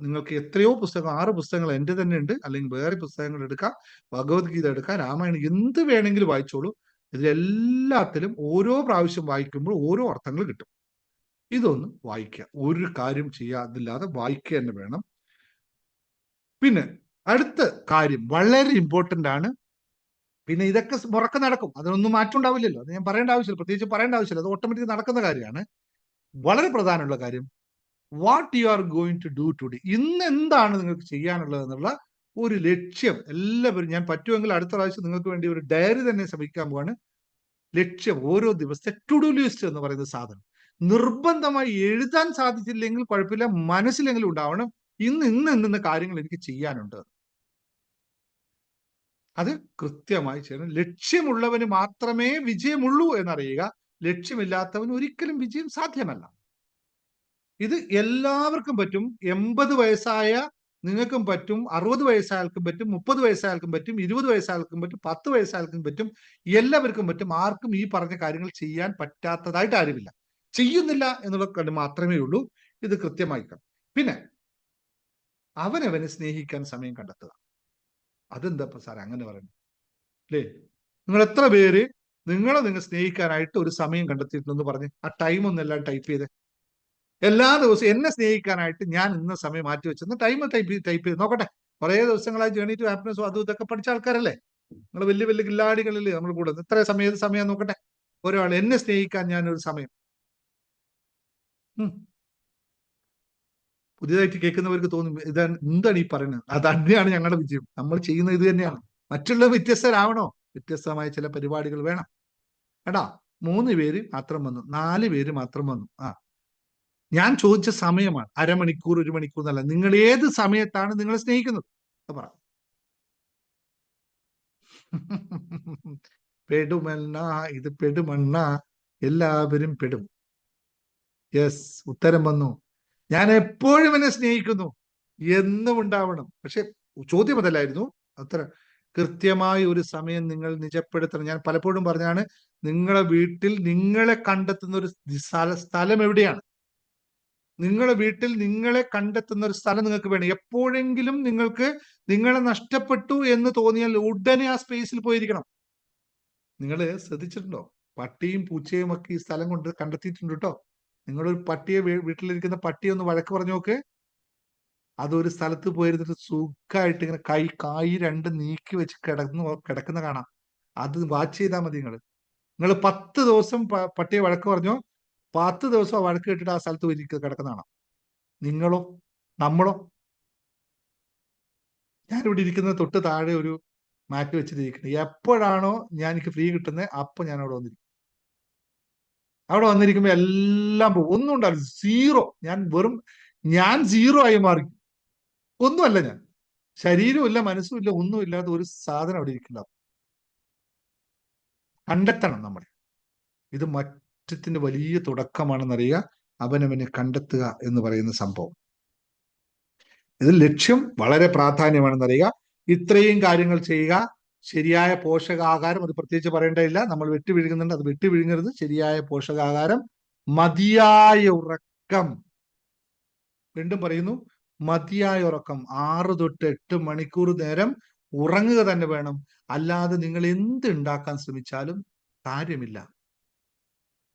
നിങ്ങൾക്ക് എത്രയോ പുസ്തകം, 6 പുസ്തകങ്ങൾ എൻ്റെ തന്നെ ഉണ്ട്, അല്ലെങ്കിൽ വേറെ പുസ്തകങ്ങൾ എടുക്കാം, ഭഗവത്ഗീത എടുക്കാം, രാമായണം, എന്ത് വേണമെങ്കിലും വായിച്ചോളൂ. ഇതിലെല്ലാത്തിലും ഓരോ പ്രാവശ്യം വായിക്കുമ്പോൾ ഓരോ അർത്ഥങ്ങൾ കിട്ടും. ഇതൊന്ന് വായിക്കുക. ഒരു കാര്യം ചെയ്യാതില്ലാതെ വായിക്കുക തന്നെ വേണം. പിന്നെ അടുത്ത കാര്യം വളരെ ഇമ്പോർട്ടന്റ് ആണ്. പിന്നെ ഇതൊക്കെ മുറക്കം നടക്കും, അതിനൊന്നും മാറ്റം ഉണ്ടാവില്ലല്ലോ. അത് ഞാൻ പറയേണ്ട ആവശ്യമില്ല, പ്രത്യേകിച്ച് പറയേണ്ട ആവശ്യമില്ല, അത് ഓട്ടോമാറ്റിക് നടക്കുന്ന കാര്യമാണ്. വളരെ പ്രധാനമുള്ള കാര്യം, what you are going to do today. ഇന്ന് എന്താണ് നിങ്ങൾക്ക് ചെയ്യാനുള്ളത് എന്നുള്ള ഒരു ലക്ഷ്യം എല്ലാവരും, ഞാൻ പറ്റുമെങ്കിൽ അടുത്ത പ്രാവശ്യം നിങ്ങൾക്ക് വേണ്ടി ഒരു ഡയറി തന്നെ ശ്രമിക്കാൻ പോവാണ്. ലക്ഷ്യം, ഓരോ ദിവസത്തെ ടു ഡു ലിസ്റ്റ് എന്ന് പറയുന്ന സാധനം നിർബന്ധമായി എഴുതാൻ സാധിച്ചില്ലെങ്കിൽ കുഴപ്പമില്ല, മനസ്സിലെങ്കിലും ഉണ്ടാവണം. ഇന്ന് കാര്യങ്ങൾ എനിക്ക് ചെയ്യാനുണ്ട്, അത് കൃത്യമായി ചെയ്യണം. ലക്ഷ്യമുള്ളവന് മാത്രമേ വിജയമുള്ളൂ എന്നറിയുക. ലക്ഷ്യമില്ലാത്തവന് ഒരിക്കലും വിജയം സാധ്യമല്ല. ഇത് എല്ലാവർക്കും പറ്റും. 80 വയസ്സായ നിങ്ങൾക്കും പറ്റും, 60 വയസ്സായാൽക്കും പറ്റും, 30 വയസ്സായാൽക്കും പറ്റും, 20 വയസ്സായാൽക്കും പറ്റും, 10 വയസ്സായാൽക്കും പറ്റും, എല്ലാവർക്കും പറ്റും. ആർക്കും ഈ പറഞ്ഞ കാര്യങ്ങൾ ചെയ്യാൻ പറ്റാത്തതായിട്ട് ആരുമില്ല. ചെയ്യുന്നില്ല എന്നുള്ള മാത്രമേ ഉള്ളൂ. ഇത് കൃത്യമായി. പിന്നെ അവനവനെ സ്നേഹിക്കാൻ സമയം കണ്ടെത്തുക. അതെന്താ സാർ അങ്ങനെ പറയുന്നത് അല്ലേ? നിങ്ങൾ എത്ര പേര് നിങ്ങൾ സ്നേഹിക്കാനായിട്ട് ഒരു സമയം കണ്ടെത്തിയിട്ടുണ്ടെന്ന് പറഞ്ഞ് ആ ടൈം ഒന്നെല്ലാം ടൈപ്പ് ചെയ്ത്, എല്ലാ ദിവസവും എന്നെ സ്നേഹിക്കാനായിട്ട് ഞാൻ ഇന്ന സമയം മാറ്റി വെച്ചെന്ന് ടൈം ടൈപ്പ് ചെയ്ത് നോക്കട്ടെ. കുറേ ദിവസങ്ങളായി ജേണി ടു ഹാപ്പിനെസ് അതും ഇതൊക്കെ പഠിച്ച ആൾക്കാരല്ലേ നിങ്ങൾ, വലിയ വലിയ കില്ലാടികളില്ലേ നമ്മൾ കൂടെ. ഇത്ര സമയം നോക്കട്ടെ. ഒരാൾ എന്നെ സ്നേഹിക്കാൻ ഞാനൊരു സമയം. പുതിയതായിട്ട് കേൾക്കുന്നവർക്ക് തോന്നും എന്താണ് ഈ പറയുന്നത്. അത് തന്നെയാണ് ഞങ്ങളുടെ വിജയം. നമ്മൾ ചെയ്യുന്നത് ഇത് തന്നെയാണ്. മറ്റുള്ളവർ വ്യത്യസ്തരാവണോ? വ്യത്യസ്തമായ ചില പരിപാടികൾ വേണം. എടാ 3 പേര് മാത്രം വന്നു, 4 പേര് മാത്രം വന്നു. ഞാൻ ചോദിച്ച സമയമാണ്, അരമണിക്കൂർ 1 മണിക്കൂർ എന്നല്ല. നിങ്ങൾ ഏത് സമയത്താണ് നിങ്ങളെ സ്നേഹിക്കുന്നത് പറ. പെടുമണ്ണ, ഇത് പെടുമണ്ണ, എല്ലാവരും പെടും. യെസ്, ഉത്തരം വന്നു. ഞാൻ എപ്പോഴും എന്നെ സ്നേഹിക്കുന്നു എന്നും ഉണ്ടാവണം. പക്ഷെ ചോദ്യം അതല്ലായിരുന്നു. അത്ര കൃത്യമായ ഒരു സമയം നിങ്ങൾ നിജപ്പെടുത്തണം. ഞാൻ പലപ്പോഴും പറഞ്ഞാണ്, നിങ്ങളെ വീട്ടിൽ നിങ്ങളെ കണ്ടെത്തുന്ന ഒരു സ്ഥലം എവിടെയാണ്? നിങ്ങളെ വീട്ടിൽ നിങ്ങളെ കണ്ടെത്തുന്ന ഒരു സ്ഥലം നിങ്ങൾക്ക് വേണം. എപ്പോഴെങ്കിലും നിങ്ങൾക്ക് നിങ്ങളെ നഷ്ടപ്പെട്ടു എന്ന് തോന്നിയാൽ ഉടനെ ആ സ്പേസിൽ പോയിരിക്കണം. നിങ്ങൾ ശ്രദ്ധിച്ചിട്ടുണ്ടോ? പട്ടിയും പൂച്ചയും ഒക്കെ ഈ സ്ഥലം കൊണ്ട് കണ്ടെത്തിയിട്ടുണ്ട് കേട്ടോ. നിങ്ങളൊരു പട്ടിയെ വീട്ടിലിരിക്കുന്ന പട്ടിയെ ഒന്ന് വഴക്ക് പറഞ്ഞു നോക്ക്. അതൊരു സ്ഥലത്ത് പോയിരുന്നിട്ട് സുഖമായിട്ട് ഇങ്ങനെ കായ് രണ്ട് നീക്കി വെച്ച് കിടക്കുന്ന കാണാം. അത് വാച്ച് ചെയ്താൽ മതി. നിങ്ങൾ 10 ദിവസം പട്ടിയെ വഴക്ക് പറഞ്ഞോ, 10 ദിവസം വഴക്ക് കേട്ടിട്ട് ആ സ്ഥലത്ത് പോയി കിടക്കുന്ന കാണാം. നിങ്ങളോ, നമ്മളോ? ഞാനിവിടെ ഇരിക്കുന്നത് തൊട്ട് താഴെ ഒരു മാറ്റ് വെച്ചിരിക്കുന്നത്. എപ്പോഴാണോ എനിക്ക് ഫ്രീ കിട്ടുന്നത് അപ്പൊ ഞാൻ അവിടെ വന്നിരിക്കും. അവിടെ വന്നിരിക്കുമ്പോ എല്ലാം പോകും. ഒന്നും ഉണ്ടാവില്ല, സീറോ. ഞാൻ സീറോ ആയി മാറി. ഒന്നുമല്ല ഞാൻ. ശരീരവും ഇല്ല, മനസ്സും ഇല്ല, ഒന്നും ഇല്ലാത്ത ഒരു സാധനം അവിടെ ഇരിക്കില്ല. കണ്ടെത്തണം നമ്മൾ. ഇത് മാറ്റത്തിന്റെ വലിയ തുടക്കമാണെന്നറിയുക. അവനവനെ കണ്ടെത്തുക എന്ന് പറയുന്ന സംഭവം. ഇത് ലക്ഷ്യം വളരെ പ്രാധാന്യമാണെന്നറിയുക. ഇത്രയും കാര്യങ്ങൾ ചെയ്യുക. ശരിയായ പോഷകാഹാരം, അത് പ്രത്യേകിച്ച് പറയേണ്ടതില്ല. നമ്മൾ വെട്ടി വിഴുങ്ങുന്നുണ്ട്, അത് വെട്ടി വിഴുങ്ങരുത്. ശരിയായ പോഷകാഹാരം, മതിയായ ഉറക്കം. വീണ്ടും പറയുന്നു, മതിയായ ഉറക്കം. 6 തൊട്ട് 8 മണിക്കൂർ നേരം ഉറങ്ങുക തന്നെ വേണം. അല്ലാതെ നിങ്ങൾ എന്ത് ഉണ്ടാക്കാൻ ശ്രമിച്ചാലും കാര്യമില്ല,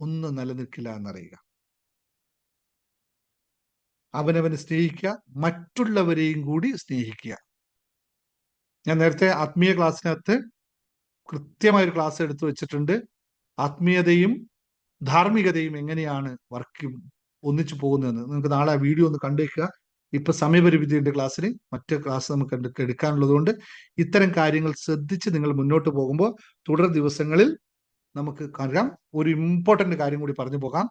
ഒന്നും നിലനിൽക്കില്ല എന്നറിയുക. അവനവനെ സ്നേഹിക്കുക, മറ്റുള്ളവരെയും കൂടി സ്നേഹിക്കുക. ഞാൻ നേരത്തെ ആത്മീയ ക്ലാസ്സിനകത്ത് കൃത്യമായൊരു ക്ലാസ് എടുത്തു വെച്ചിട്ടുണ്ട്. ആത്മീയതയും ധാർമ്മികതയും എങ്ങനെയാണ് ഒന്നിച്ചു പോകുന്നതെന്ന്. നിങ്ങൾക്ക് നാളെ ആ വീഡിയോ ഒന്ന് കണ്ടുവെക്കുക. ഇപ്പൊ സമയപരിമിതിയുണ്ട് ക്ലാസ്സിന്, മറ്റു ക്ലാസ് നമുക്ക് എടുക്കാനുള്ളത് കൊണ്ട് ഇത്തരം കാര്യങ്ങൾ ശ്രദ്ധിച്ച് നിങ്ങൾ മുന്നോട്ട് പോകുമ്പോൾ തുടർ ദിവസങ്ങളിൽ നമുക്ക് കാണാം. ഒരു ഇമ്പോർട്ടന്റ് കാര്യം കൂടി പറഞ്ഞു പോകാം.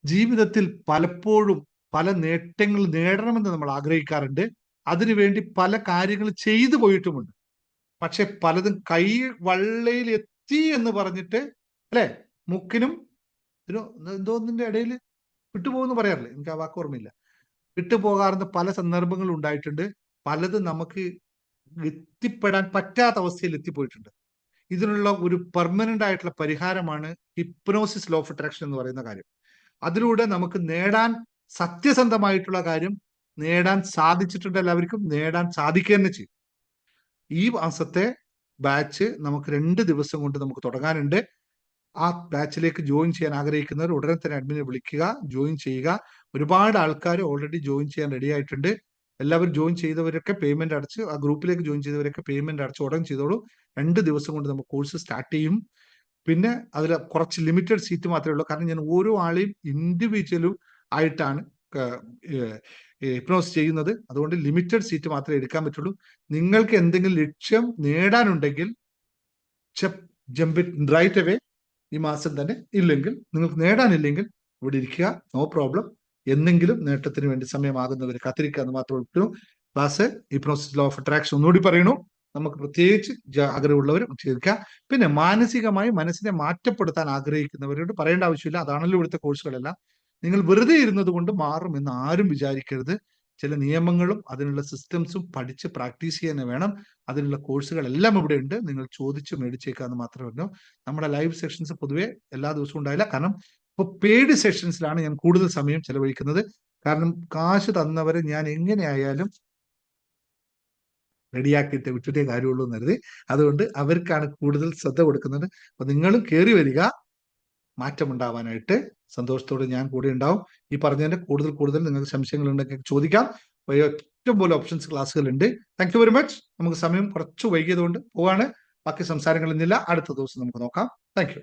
ജീവിതത്തിൽ പലപ്പോഴും പല നേട്ടങ്ങൾ നേടണമെന്ന് നമ്മൾ ആഗ്രഹിക്കാറുണ്ട്. അതിനുവേണ്ടി പല കാര്യങ്ങൾ ചെയ്തു പോയിട്ടുമുണ്ട്. പക്ഷെ പലതും കൈ വള്ളയിൽ എത്തി എന്ന് പറഞ്ഞിട്ട്, അല്ലെ, മുക്കിനും എന്തോന്നിന്റെ ഇടയിൽ വിട്ടുപോകുന്നു പറയാറില്ലേ? എനിക്ക് ആ വാക്ക് ഓർമ്മയില്ല. വിട്ടുപോകാറുന്ന പല സന്ദർഭങ്ങളും ഉണ്ടായിട്ടുണ്ട്. പലതും നമുക്ക് എത്തിപ്പെടാൻ പറ്റാത്ത അവസ്ഥയിൽ എത്തിപ്പോയിട്ടുണ്ട്. ഇതിനുള്ള ഒരു പെർമനന്റ് ആയിട്ടുള്ള പരിഹാരമാണ് ഹിപ്നോസിസ് ലോ ഓഫ് അട്രാക്ഷൻ എന്ന് പറയുന്ന കാര്യം. അതിലൂടെ നമുക്ക് നേടാൻ, സത്യസന്ധമായിട്ടുള്ള കാര്യം നേടാൻ സാധിച്ചിട്ടുണ്ട്. എല്ലാവർക്കും നേടാൻ സാധിക്കുക തന്നെ ചെയ്യും. ഈ മാസത്തെ ബാച്ച് നമുക്ക് 2 ദിവസം കൊണ്ട് നമുക്ക് തുടങ്ങാനുണ്ട്. ആ ബാച്ചിലേക്ക് ജോയിൻ ചെയ്യാൻ ആഗ്രഹിക്കുന്നവർ ഉടനെ തന്നെ അഡ്മിനെ വിളിക്കുക, ജോയിൻ ചെയ്യുക. ഒരുപാട് ആൾക്കാർ ഓൾറെഡി ജോയിൻ ചെയ്യാൻ റെഡി ആയിട്ടുണ്ട്. എല്ലാവരും ജോയിൻ ചെയ്തവരൊക്കെ പേയ്മെന്റ് അടച്ച്, ആ ഗ്രൂപ്പിലേക്ക് ജോയിൻ ചെയ്തവരൊക്കെ പേയ്മെന്റ് അടച്ച് ഉടൻ ചെയ്തോളൂ. 2 ദിവസം കൊണ്ട് നമുക്ക് കോഴ്സ് സ്റ്റാർട്ട് ചെയ്യും. പിന്നെ അതിൽ കുറച്ച് ലിമിറ്റഡ് സീറ്റ് മാത്രമേ ഉള്ളൂ. കാരണം ഞാൻ ഓരോ ആളെയും ഇൻഡിവിജ്വലും ആയിട്ടാണ് ഹിപ്നോസിസ് ചെയ്യുന്നത്. അതുകൊണ്ട് ലിമിറ്റഡ് സീറ്റ് മാത്രമേ എടുക്കാൻ പറ്റുള്ളൂ. നിങ്ങൾക്ക് എന്തെങ്കിലും ലക്ഷ്യം നേടാനുണ്ടെങ്കിൽ ജമ്പ് ഇറ്റ് റൈറ്റ് അവേ ഈ മാസം തന്നെ. ഇല്ലെങ്കിൽ, നിങ്ങൾക്ക് നേടാനില്ലെങ്കിൽ ഇവിടെ ഇരിക്കുക, നോ പ്രോബ്ലം. എന്തെങ്കിലും നേട്ടത്തിന് വേണ്ടി സമയമാകുന്നവർ കാത്തിരിക്കുക എന്ന് മാത്രമേ ഉള്ളൂ. Class hypnosis law of attraction ഒന്നുകൂടി പറയണു. നമുക്ക് പ്രത്യേകിച്ച് ആഗ്രഹമുള്ളവർ ചേർക്കുക. പിന്നെ മാനസികമായി മനസ്സിനെ മാറ്റപ്പെടുത്താൻ ആഗ്രഹിക്കുന്നവരോട് പറയേണ്ട ആവശ്യമില്ല. അതാണല്ലോ ഇവിടുത്തെ കോഴ്സുകളെല്ലാം. നിങ്ങൾ വെറുതെ ഇരുന്നത് കൊണ്ട് മാറുമെന്ന് ആരും വിചാരിക്കരുത്. ചില നിയമങ്ങളും അതിനുള്ള സിസ്റ്റംസും പഠിച്ച് പ്രാക്ടീസ് ചെയ്യാൻ വേണം. അതിനുള്ള കോഴ്സുകളെല്ലാം ഇവിടെ ഉണ്ട്. നിങ്ങൾ ചോദിച്ച് മേടിച്ചേക്കാന്ന് മാത്രമേ പറഞ്ഞു. നമ്മുടെ ലൈവ് സെഷൻസ് പൊതുവെ എല്ലാ ദിവസവും ഉണ്ടായില്ല. കാരണം ഇപ്പൊ പെയ്ഡ് സെഷൻസിലാണ് ഞാൻ കൂടുതൽ സമയം ചെലവഴിക്കുന്നത്. കാരണം കാശ് തന്നവരെ ഞാൻ എങ്ങനെയായാലും റെഡിയാക്കിയിട്ട് വിട്ടിട്ടേ കാര്യമുള്ളൂ എന്ന് കരുതി. അതുകൊണ്ട് അവർക്കാണ് കൂടുതൽ ശ്രദ്ധ കൊടുക്കുന്നത്. അപ്പൊ നിങ്ങളും കയറി വരിക. മാറ്റമുണ്ടാവാനായിട്ട് സന്തോഷത്തോടെ ഞാൻ കൂടെ ഉണ്ടാവും. ഈ പറഞ്ഞതിന്റെ കൂടുതൽ നിങ്ങൾക്ക് സംശയങ്ങൾ ഉണ്ടെങ്കിൽ ചോദിക്കാം. ഏറ്റവും പോലെ ഓപ്ഷൻസ് ക്ലാസ്സുകളുണ്ട്. Thank you very much. നമുക്ക് സമയം കുറച്ച് വൈകിയതുകൊണ്ട് പോവാണ്. ബാക്കി സംസാരങ്ങൾ ഇന്നില്ല. അടുത്ത ദിവസം നമുക്ക് നോക്കാം. Thank you.